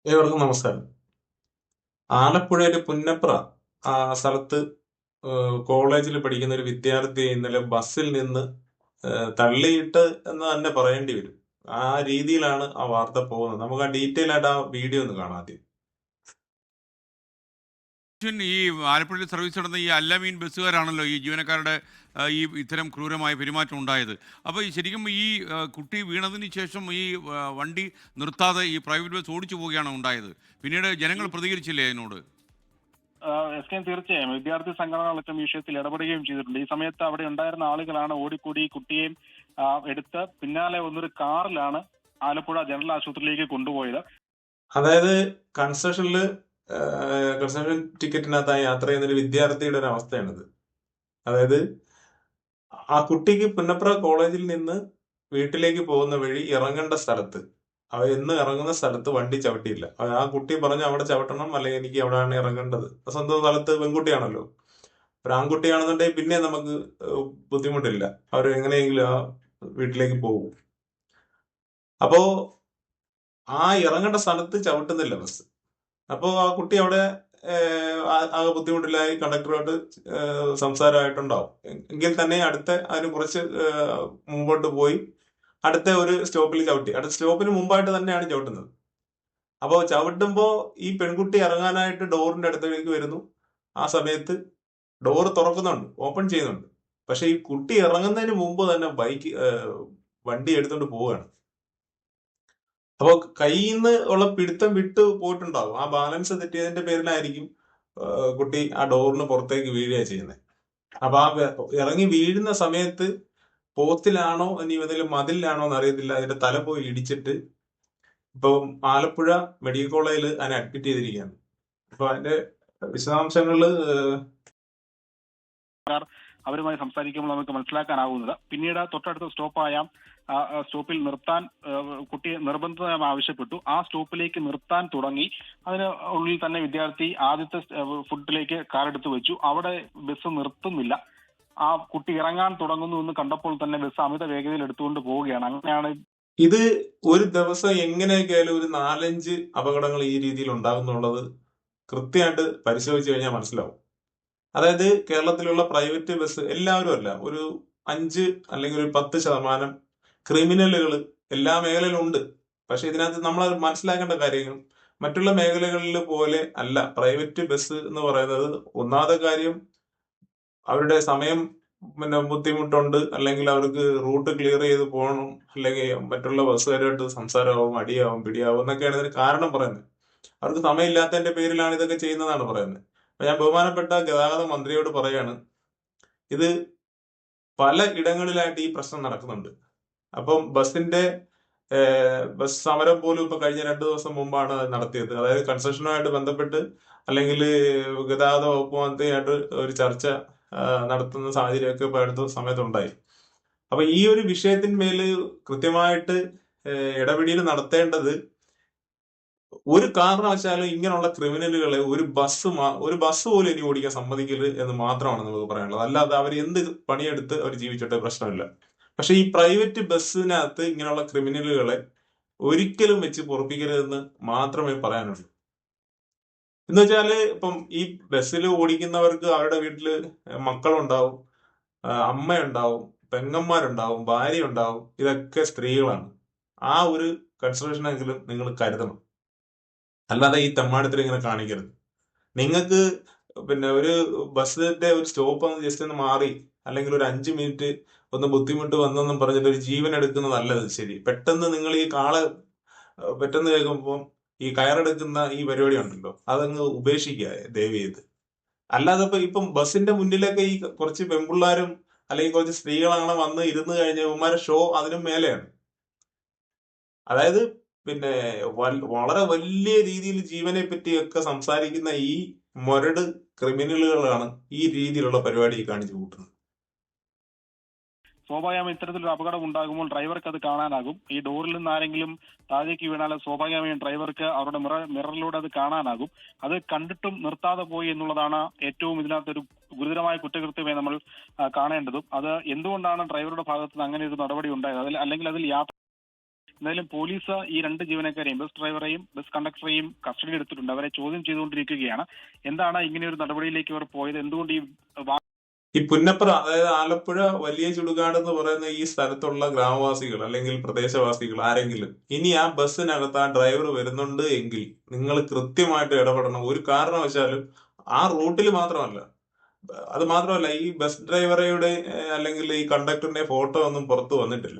ഏവർക്കും നമസ്കാരം. ആലപ്പുഴയിലെ പുന്നപ്ര സ്ഥലത്ത് കോളേജിൽ പഠിക്കുന്ന ഒരു വിദ്യാർത്ഥിയെ ഇന്നലെ ബസ്സിൽ നിന്ന് തള്ളിയിട്ട് എന്ന് തന്നെ പറയേണ്ടി വരും. ആ രീതിയിലാണ് ആ വാർത്ത പോകുന്നത്. നമുക്ക് ആ ഡീറ്റെയിൽ ആയിട്ട് ആ വീഡിയോ ഒന്ന് കാണാം ആദ്യം. ഈ ആലപ്പുഴയിൽ സർവീസ് നടന്ന ഈ അല്ലമീൻ ബസ്സുകാരാണല്ലോ ഈ ജീവനക്കാരുടെ ഈ ഇത്തരം ക്രൂരമായ പെരുമാറ്റം ഉണ്ടായത്. അപ്പോൾ ഈ ശരിക്കും ഈ കുട്ടി വീണതിന് ശേഷം ഈ വണ്ടി നിർത്താതെ ഈ പ്രൈവറ്റ് ബസ് ഓടിച്ചു പോവുകയാണ് ഉണ്ടായത്. പിന്നീട് ജനങ്ങൾ പ്രതികരിച്ചില്ലേ അതിനോട്? എസ് കെ തീർച്ചയായും വിദ്യാർത്ഥി സംഘടനകളൊക്കെ ഈ വിഷയത്തിൽ ഇടപെടുകയും ചെയ്തിട്ടുണ്ട്. ഈ സമയത്ത് അവിടെ ഉണ്ടായിരുന്ന ആളുകളാണ് ഓടിക്കൂടി കുട്ടിയെയും എടുത്ത് പിന്നാലെ വന്നൊരു കാറിലാണ് ആലപ്പുഴ ജനറൽ ആശുപത്രിയിലേക്ക് കൊണ്ടുപോയത്. അതായത് കൺസെഷനിൽ കൺസെഷൻ ടിക്കറ്റിനകത്തായി യാത്ര ചെയ്യുന്ന ഒരു വിദ്യാർത്ഥിയുടെ ഒരു അവസ്ഥയാണിത്. അതായത് ആ കുട്ടിക്ക് പുന്നപ്ര കോളേജിൽ നിന്ന് വീട്ടിലേക്ക് പോകുന്ന വഴി ഇറങ്ങേണ്ട സ്ഥലത്ത് എന്ന് ഇറങ്ങുന്ന സ്ഥലത്ത് വണ്ടി ചവിട്ടിയില്ല. ആ കുട്ടി പറഞ്ഞു അവിടെ ചവിട്ടണം, അല്ലെങ്കിൽ എനിക്ക് അവിടെയാണ് ഇറങ്ങേണ്ടത്. സ്വന്തം സ്ഥലത്ത് പെൺകുട്ടിയാണല്ലോ. ഒരു ആൺകുട്ടിയാണെന്നുണ്ടെങ്കിൽ പിന്നെ നമുക്ക് ബുദ്ധിമുട്ടില്ല, അവർ എങ്ങനെയെങ്കിലും ആ വീട്ടിലേക്ക് പോകും. അപ്പോ ആ ഇറങ്ങേണ്ട സ്ഥലത്ത് ചവിട്ടുന്നില്ല ബസ്. അപ്പോ ആ കുട്ടി അവിടെ ആകെ ബുദ്ധിമുട്ടിലായി കണ്ടക്ടറുമായിട്ട് സംസാരമായിട്ടുണ്ടാവും. എങ്കിൽ തന്നെ അതിന് കുറച്ച് മുമ്പോട്ട് പോയി അടുത്ത ഒരു സ്റ്റോപ്പിൽ ചവിട്ടി. അടുത്ത സ്റ്റോപ്പിന് മുമ്പായിട്ട് തന്നെയാണ് ചവിട്ടുന്നത്. അപ്പോൾ ചവിട്ടുമ്പോ ഈ പെൺകുട്ടി ഇറങ്ങാനായിട്ട് ഡോറിന്റെ അടുത്തേക്ക് വരുന്നു. ആ സമയത്ത് ഡോർ തുറക്കുന്നുണ്ട്, ഓപ്പൺ ചെയ്യുന്നുണ്ട്. പക്ഷെ ഈ കുട്ടി ഇറങ്ങുന്നതിന് മുമ്പ് തന്നെ വണ്ടി എടുത്തുകൊണ്ട് പോവുകയാണ്. അപ്പോൾ കയ്യിൽ നിന്ന് ഉള്ള പിടുത്തം വിട്ട് പോയിട്ടുണ്ടാവും. ആ ബാലൻസ് തെറ്റിയതിന്റെ പേരിലായിരിക്കും കുട്ടി ആ ഡോറിന് പുറത്തേക്ക് വീഴുക ചെയ്യുന്നത്. അപ്പൊ ആ ഇറങ്ങി വീഴുന്ന സമയത്ത് പോത്തിലാണോ ഇനി ഏതെങ്കിലും മതിലിലാണോ എന്ന് അറിയത്തില്ല, അതിന്റെ തല പോയി ഇടിച്ചിട്ട് ഇപ്പൊ ആലപ്പുഴ മെഡിക്കൽ കോളേജിൽ അതിനെ അഡ്മിറ്റ് ചെയ്തിരിക്കുകയാണ്. അപ്പൊ അതിന്റെ വിശദാംശങ്ങള് അവരുമായി സംസാരിക്കുമ്പോൾ നമുക്ക് മനസ്സിലാക്കാനാവുന്നത്. പിന്നീട് തൊട്ടടുത്ത സ്റ്റോപ്പായ സ്റ്റോപ്പിൽ നിർത്താൻ കുട്ടിയെ നിർബന്ധിതമായി ആവശ്യപ്പെട്ടു. ആ സ്റ്റോപ്പിലേക്ക് നിർത്താൻ തുടങ്ങി. അതിന് ഉള്ളിൽ തന്നെ വിദ്യാർത്ഥി ആദ്യത്തെ ഫുഡിലേക്ക് കാറെടുത്ത് വെച്ചു. അവിടെ ബസ് നിർത്തുന്നില്ല. ആ കുട്ടി ഇറങ്ങാൻ തുടങ്ങുന്നു എന്ന് കണ്ടപ്പോൾ തന്നെ ബസ് അമിത വേഗതയിൽ എടുത്തുകൊണ്ട് പോവുകയാണ്. അങ്ങനെയാണ് ഇത് ഒരു ദിവസം എങ്ങനെയൊക്കെയായാലും ഒരു 4-5 അപകടങ്ങൾ ഈ രീതിയിൽ ഉണ്ടാകുന്നുള്ളത് കൃത്യമായിട്ട് പരിശോധിച്ചു കഴിഞ്ഞാൽ മനസ്സിലാവും. അതായത് കേരളത്തിലുള്ള പ്രൈവറ്റ് ബസ് എല്ലാവരും അല്ല, ഒരു 5 അല്ലെങ്കിൽ ഒരു 10% ക്രിമിനലുകൾ എല്ലാ മേഖലയിലും ഉണ്ട്. പക്ഷെ ഇതിനകത്ത് നമ്മൾ മനസ്സിലാക്കേണ്ട കാര്യങ്ങൾ മറ്റുള്ള മേഖലകളിൽ പോലെ അല്ല. പ്രൈവറ്റ് ബസ് എന്ന് പറയുന്നത് ഒന്നാമത്തെ കാര്യം അവരുടെ സമയം ബുദ്ധിമുട്ടുണ്ട്, അല്ലെങ്കിൽ അവർക്ക് റൂട്ട് ക്ലിയർ ചെയ്ത് പോകണം, അല്ലെങ്കിൽ മറ്റുള്ള ബസ്സുകാരുമായിട്ട് സംസാരമാവും, അടിയാവും, പിടിയാവും എന്നൊക്കെയാണ് ഇതിന് കാരണം പറയുന്നത്. അവർക്ക് സമയമില്ലാത്തതിന്റെ പേരിലാണ് ഇതൊക്കെ ചെയ്യുന്നതാണ് പറയുന്നത്. അപ്പൊ ഞാൻ ബഹുമാനപ്പെട്ട ഗതാഗത മന്ത്രിയോട് പറയാണ്, ഇത് പല ഇടങ്ങളിലായിട്ട് ഈ പ്രശ്നം നടക്കുന്നുണ്ട്. അപ്പം ബസ് സമരം പോലും ഇപ്പൊ കഴിഞ്ഞ 2 ദിവസം മുമ്പാണ് നടത്തിയത്. അതായത് കൺസെഷനുമായിട്ട് ബന്ധപ്പെട്ട് അല്ലെങ്കിൽ ഗതാഗത വകുപ്പ് മന്ത്രിയായിട്ട് ഒരു ചർച്ച നടത്തുന്ന സാഹചര്യമൊക്കെ ഇപ്പൊ അടുത്ത സമയത്തുണ്ടായി. അപ്പൊ ഈ ഒരു വിഷയത്തിന്മേല് കൃത്യമായിട്ട് ഇടപെടൽ നടത്തേണ്ടത്, ഒരു കാരണവശാലും ഇങ്ങനെയുള്ള ക്രിമിനലുകളെ ഒരു ബസ് പോലും ഇനി ഓടിക്കാൻ സമ്മതിക്കരുത് എന്ന് മാത്രമാണ് നമുക്ക് പറയാനുള്ളത്. അല്ലാതെ അവർ എന്ത് പണിയെടുത്ത് അവർ ജീവിച്ചിട്ട് പ്രശ്നമില്ല. പക്ഷെ ഈ പ്രൈവറ്റ് ബസ്സിനകത്ത് ഇങ്ങനെയുള്ള ക്രിമിനലുകളെ ഒരിക്കലും വെച്ച് പൊറപ്പിക്കരുതെന്ന് മാത്രമേ പറയാനുള്ളൂ. എന്ന് വെച്ചാല് ഇപ്പം ഈ ബസ്സിൽ ഓടിക്കുന്നവർക്ക് അവരുടെ വീട്ടില് മക്കളുണ്ടാവും, അമ്മയുണ്ടാവും, പെങ്ങന്മാരുണ്ടാവും, ഭാര്യ ഉണ്ടാവും. ഇതൊക്കെ സ്ത്രീകളാണ്. ആ ഒരു കൺസിഡറേഷനെങ്കിലും നിങ്ങൾ കരുതണം. അല്ലാതെ ഈ തെമ്മാടിത്തരം ഇങ്ങനെ കാണിക്കരുത്. നിങ്ങൾക്ക് ഒരു ബസ്സിന്റെ ഒരു സ്റ്റോപ്പ് ഒന്ന് ജസ്റ്റ് ഒന്ന് മാറി, അല്ലെങ്കിൽ ഒരു 5 മിനിറ്റ് ഒന്ന് ബുദ്ധിമുട്ട് വന്നെന്നും പറഞ്ഞിട്ട് ഒരു ജീവൻ എടുക്കുന്നതല്ല ശരി. പെട്ടെന്ന് നിങ്ങൾ ഈ പെട്ടെന്ന് കേൾക്കുമ്പോൾ ഈ കയറെടുക്കുന്ന ഈ പരിപാടി ഉണ്ടല്ലോ, അതങ്ങ് ഉപേക്ഷിക്കുക ദയവ് ചെയ്ത്. അല്ലാതെ ഇപ്പം ബസ്സിന്റെ മുന്നിലൊക്കെ ഈ കുറച്ച് പെൺപിള്ളാരും അല്ലെങ്കിൽ കുറച്ച് സ്ത്രീകളാണ് വന്ന് ഇരുന്ന് കഴിഞ്ഞ ഇവന്മാരെ ഷോ അതിനും മേലെയാണ്. അതായത് പിന്നെ വളരെ വലിയ രീതിയിൽ ജീവനെ പറ്റിയൊക്കെ സംസാരിക്കുന്ന ഈ മൊരട് ക്രിമിനലുകളാണ് ഈ രീതിയിലുള്ള പരിപാടി കാണിച്ചു കൂട്ടുന്നത്. സ്വാഭാവികമായും ഇത്തരത്തിലൊരു അപകടം ഉണ്ടാകുമ്പോൾ ഡ്രൈവർക്ക് അത് കാണാനാകും. ഈ ഡോറിൽ നിന്ന് ആരെങ്കിലും താഴേക്ക് വീണാൽ സ്വാഭാവികമായും ഡ്രൈവർക്ക് അവരുടെ മിററിലൂടെ അത് കാണാനാകും. അത് കണ്ടിട്ടും നിർത്താതെ പോയി എന്നുള്ളതാണ് ഏറ്റവും ഇതിനകത്തൊരു ഗുരുതരമായ കുറ്റകൃത്യമായി നമ്മൾ കാണേണ്ടതും. അത് എന്തുകൊണ്ടാണ് ഡ്രൈവറുടെ ഭാഗത്ത് നിന്ന് അങ്ങനെ ഒരു നടപടി ഉണ്ടായത്, അല്ലെങ്കിൽ അതിൽ എന്തായാലും പോലീസ് ഈ 2 ജീവനക്കാരെയും ബസ് ഡ്രൈവറെയും ബസ് കണ്ടക്ടറെയും കസ്റ്റഡിയിൽ എടുത്തിട്ടുണ്ട്. അവരെ ചോദ്യം ചെയ്തുകൊണ്ടിരിക്കുകയാണ്. എന്താണ് ഇങ്ങനെ ഒരു നടപടിയിലേക്ക് അവർ പോയത്? എന്തുകൊണ്ട് ഈ പുന്നപ്ര, അതായത് ആലപ്പുഴ വലിയ ചുടുകാട് എന്ന് പറയുന്ന ഈ സ്ഥലത്തുള്ള ഗ്രാമവാസികൾ അല്ലെങ്കിൽ പ്രദേശവാസികൾ ആരെങ്കിലും ഇനി ആ ബസ്സിനകത്ത് ആ ഡ്രൈവർ വരുന്നുണ്ട് എങ്കിൽ നിങ്ങൾ കൃത്യമായിട്ട് ഇടപെടണം. ഒരു കാരണവശാലും ആ റൂട്ടിൽ മാത്രമല്ല, അത് മാത്രമല്ല, ഈ ബസ് ഡ്രൈവറുടെ അല്ലെങ്കിൽ ഈ കണ്ടക്ടറിന്റെ ഫോട്ടോ ഒന്നും പുറത്തു വന്നിട്ടില്ല.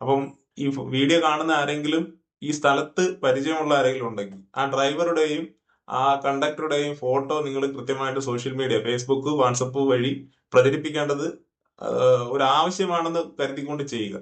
അപ്പം ഈ വീഡിയോ കാണുന്ന ആരെങ്കിലും ഈ സ്ഥലത്ത് പരിചയമുള്ള ആരെങ്കിലും ഉണ്ടെങ്കിൽ ആ ഡ്രൈവറുടെയും ആ കണ്ടക്ടറുടെയും ഫോട്ടോ നിങ്ങൾ കൃത്യമായിട്ട് സോഷ്യൽ മീഡിയ, ഫേസ്ബുക്ക്, വാട്സപ്പ് വഴി പ്രചരിപ്പിക്കേണ്ടത് ഒരു ആവശ്യമാണെന്ന് കരുതിക്കൊണ്ട് ചെയ്യുക.